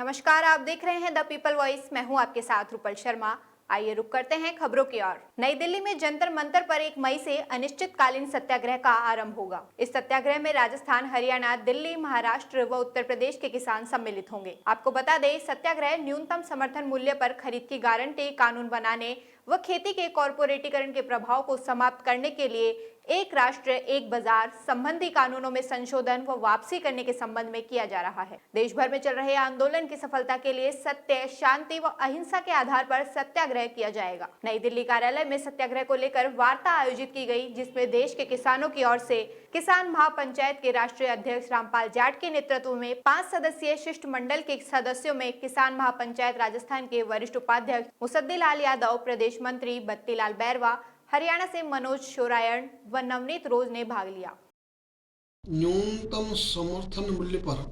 नमस्कार, आप देख रहे हैं द पीपल वॉइस। मैं हूं आपके साथ रूपल शर्मा। आइए रुक करते हैं खबरों की ओर। नई दिल्ली में जंतर मंतर पर 1 मई से अनिश्चितकालीन सत्याग्रह का आरंभ होगा। इस सत्याग्रह में राजस्थान, हरियाणा, दिल्ली, महाराष्ट्र व उत्तर प्रदेश के किसान सम्मिलित होंगे। आपको बता दें, सत्याग्रह न्यूनतम समर्थन मूल्य पर खरीद की गारंटी, कानून बनाने व खेती के कॉर्पोरेटीकरण के प्रभाव को समाप्त करने के लिए एक राष्ट्र एक बाजार संबंधी कानूनों में संशोधन व वापसी करने के संबंध में किया जा रहा है। देश भर में चल रहे आंदोलन की सफलता के लिए सत्य, शांति व अहिंसा के आधार पर सत्याग्रह किया जाएगा। नई दिल्ली कार्यालय में सत्याग्रह को लेकर वार्ता आयोजित की गई, जिसमें देश के किसानों की ओर से किसान महापंचायत के राष्ट्रीय अध्यक्ष रामपाल जाट के नेतृत्व में 5 सदस्यीय शिष्टमंडल के सदस्यों में किसान महापंचायत राजस्थान के वरिष्ठ उपाध्यक्ष मुसद्दीलाल यादव, प्रदेश मंत्री बत्तीलाल बैरवा, हरियाणा से मनोज शोरायण व नवनीत रोज ने भाग लिया। न्यूनतम समर्थन मूल्य पर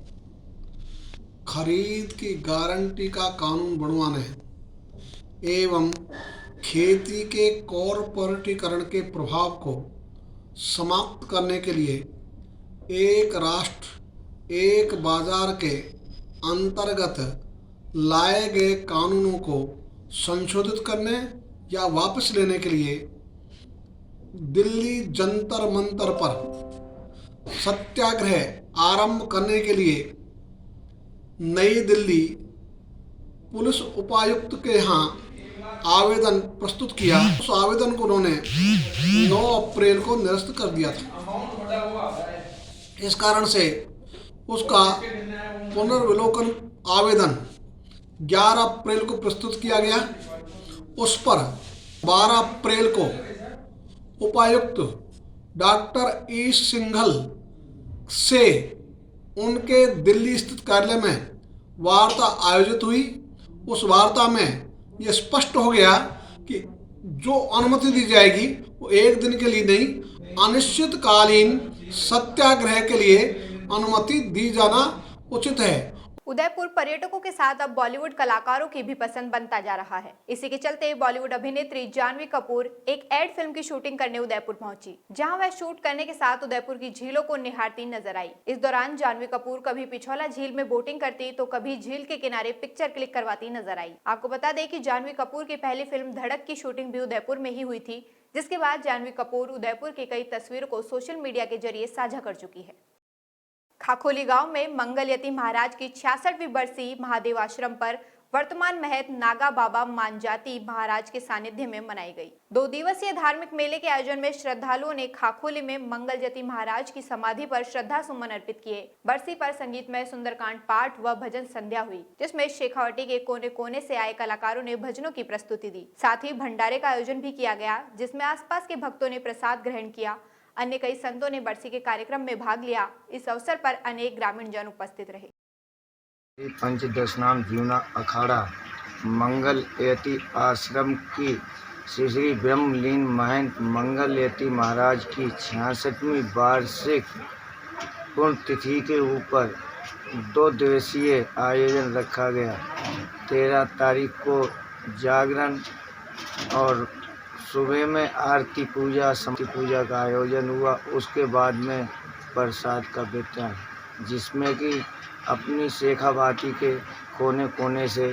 खरीद की गारंटी का कानून बनवाने एवं खेती के कॉर्पोरेटीकरण के प्रभाव को समाप्त करने के लिए एक राष्ट्र एक बाजार के अंतर्गत लाए गए कानूनों को संशोधित करने या वापस लेने के लिए दिल्ली जंतर मंतर पर सत्याग्रह आरंभ करने के लिए नई दिल्ली पुलिस उपायुक्त के यहाँ आवेदन प्रस्तुत किया। उस आवेदन को उन्होंने 9 अप्रैल को निरस्त कर दिया था। इस कारण से उसका पुनर्विलोकन आवेदन 11 अप्रैल को प्रस्तुत किया गया। उस पर 12 अप्रैल को उपायुक्त डॉक्टर ई सिंघल से उनके दिल्ली स्थित कार्यालय में वार्ता आयोजित हुई। उस वार्ता में ये स्पष्ट हो गया कि जो अनुमति दी जाएगी वो एक दिन के लिए नहीं, अनिश्चितकालीन सत्याग्रह के लिए अनुमति दी जाना उचित है। उदयपुर पर्यटकों के साथ अब बॉलीवुड कलाकारों की भी पसंद बनता जा रहा है। इसी के चलते बॉलीवुड अभिनेत्री जानवी कपूर एक एड फिल्म की शूटिंग करने उदयपुर पहुंची, जहां वह शूट करने के साथ उदयपुर की झीलों को निहारती नजर आई। इस दौरान जानवी कपूर कभी पिछौला झील में बोटिंग करती तो कभी झील के किनारे पिक्चर क्लिक करवाती नजर आई। आपको बता दें कि जानवी कपूर की पहली फिल्म धड़क की शूटिंग भी उदयपुर में ही हुई थी, जिसके बाद जानवी कपूर उदयपुर की कई तस्वीरों को सोशल मीडिया के जरिए साझा कर चुकी है। खाखोली गांव में मंगलयती महाराज की 66वीं बरसी महादेव आश्रम पर वर्तमान महंत नागा बाबा मानजाती महाराज के सानिध्य में मनाई गई। 2 दिवसीय धार्मिक मेले के आयोजन में श्रद्धालुओं ने खाखोली में मंगलयती महाराज की समाधि पर श्रद्धा सुमन अर्पित किए। बरसी पर संगीतमय सुंदरकांड पाठ व भजन संध्या हुई, जिसमें शेखावटी के कोने कोने से आए कलाकारों ने भजनों की प्रस्तुति दी। साथ ही भंडारे का आयोजन भी किया गया, जिसमें आसपास के भक्तों ने प्रसाद ग्रहण किया। अन्य कई संतों ने बरसी के कार्यक्रम में भाग लिया। इस अवसर पर अनेक ग्रामीण जन उपस्थित रहे। पंचदशनाम जीवना अखाड़ा मंगलयती आश्रम की श्री श्री ब्रह्मलीन महंत मंगलयती महाराज की 66वीं वार्षिक पुण्यतिथि के ऊपर 2 दिवसीय आयोजन रखा गया। 13 तारीख को जागरण और सुबह में आरती पूजा समाधि पूजा का आयोजन हुआ। उसके बाद में प्रसाद का वितरण, जिसमें कि अपनी शेखावाटी के कोने कोने से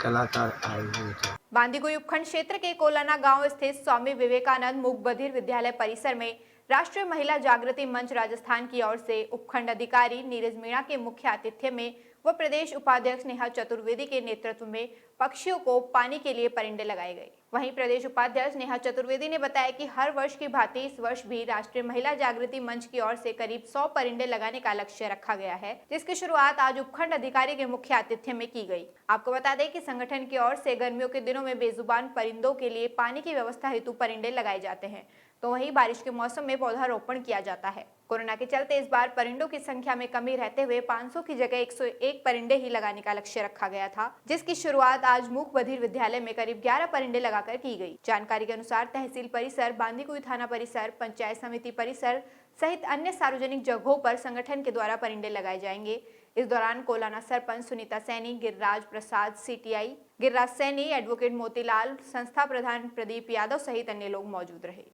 कलाकार आए हुए थे। बांदीकुई उपखंड क्षेत्र के कोलाना गांव स्थित स्वामी विवेकानंद मूक बधिर विद्यालय परिसर में राष्ट्रीय महिला जागृति मंच राजस्थान की ओर से उपखंड अधिकारी नीरज मीणा के मुख्य आतिथ्य में व प्रदेश उपाध्यक्ष नेहा चतुर्वेदी के नेतृत्व में पक्षियों को पानी के लिए परिंदे लगाए गए। वहीं प्रदेश उपाध्यक्ष नेहा चतुर्वेदी ने बताया कि हर वर्ष की भांति इस वर्ष भी राष्ट्रीय महिला जागृति मंच की ओर से करीब 100 परिंदे लगाने का लक्ष्य रखा गया है, जिसकी शुरुआत आज उपखंड अधिकारी के मुख्य आतिथ्य में की गई। आपको बता दें कि संगठन की ओर से गर्मियों के दिनों में बेजुबान परिंदों के लिए पानी की व्यवस्था हेतु परिंदे लगाए जाते हैं, तो वहीं बारिश के मौसम में पौधारोपण किया जाता है। कोरोना के चलते इस बार परिंदों की संख्या में कमी रहते हुए 500 की जगह 101 परिंदे ही लगाने का लक्ष्य रखा गया था, जिसकी शुरुआत आज मूक बधिर विद्यालय में करीब 11 परिंदे लगाकर की गई। जानकारी के अनुसार तहसील परिसर, बांदीकुई थाना परिसर, पंचायत समिति परिसर सहित अन्य सार्वजनिक जगहों पर संगठन के द्वारा परिंदे लगाए जाएंगे। इस दौरान कोलाना सरपंच सुनीता सैनी, गिरिराज प्रसाद सीटीआई, गिरिराज सैनी, एडवोकेट मोतीलाल, संस्था प्रधान प्रदीप यादव सहित अन्य लोग मौजूद रहे।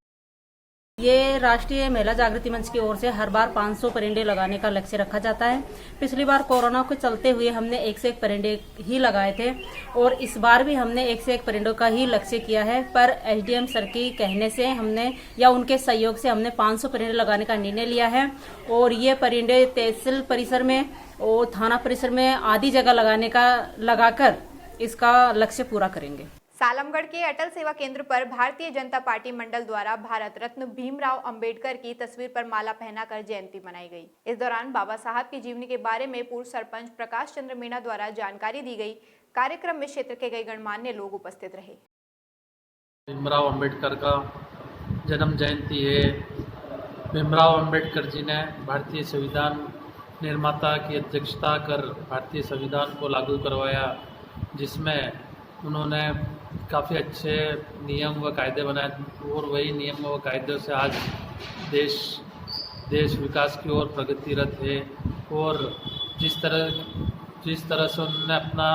ये राष्ट्रीय महिला जागृति मंच की ओर से हर बार 500 परिंदे लगाने का लक्ष्य रखा जाता है। पिछली बार कोरोना के चलते हुए हमने 1 से 1 परिंदे ही लगाए थे और इस बार भी हमने 1 से 1 परिंदों का ही लक्ष्य किया है, पर एसडीएम सर के कहने से हमने या उनके सहयोग से हमने 500 परिंदे लगाने का निर्णय लिया है और ये परिंदे तहसील परिसर में और थाना परिसर में आदि जगह लगाकर इसका लक्ष्य पूरा करेंगे। सालमगढ़ के अटल सेवा केंद्र पर भारतीय जनता पार्टी मंडल द्वारा भारत रत्न भीमराव अंबेडकर की तस्वीर पर माला पहनाकर जयंती मनाई गई। इस दौरान बाबा साहब की जीवनी के बारे में पूर्व सरपंच प्रकाश चंद्र मीणा द्वारा जानकारी दी गई। कार्यक्रम में क्षेत्र के कई गणमान्य लोग उपस्थित रहे। भीमराव अंबेडकर का जन्म जयंती है। भीमराव अंबेडकर जी ने भारतीय संविधान निर्माता की अध्यक्षता कर भारतीय संविधान को लागू करवाया, जिसमें उन्होंने काफ़ी अच्छे नियम व कायदे बनाए और वही नियम व कायदों से आज देश विकास की ओर प्रगतिरत है। और जिस तरह से उन्होंने अपना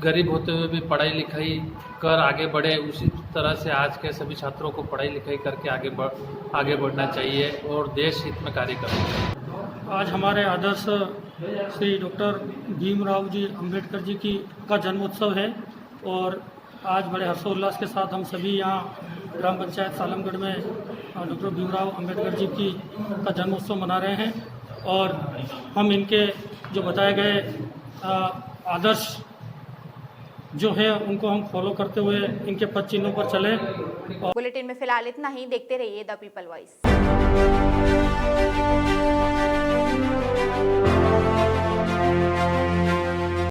गरीब होते हुए भी पढ़ाई लिखाई कर आगे बढ़े, उसी तरह से आज के सभी छात्रों को पढ़ाई लिखाई करके आगे बढ़ना चाहिए और देश हित में कार्य करना चाहिए। आज हमारे आदर्श श्री डॉक्टर भीमराव जी अंबेडकर जी का जन्मोत्सव है और आज बड़े हर्षोल्लास के साथ हम सभी यहाँ ग्राम पंचायत सालमगढ़ में डॉक्टर भीमराव अंबेडकर जी का जन्मोत्सव मना रहे हैं और हम इनके जो बताए गए आदर्श जो है उनको हम फॉलो करते हुए इनके पद चिन्हों पर चले। बुलेटिन में फिलहाल इतना ही। देखते रहिए द पीपल वॉइस।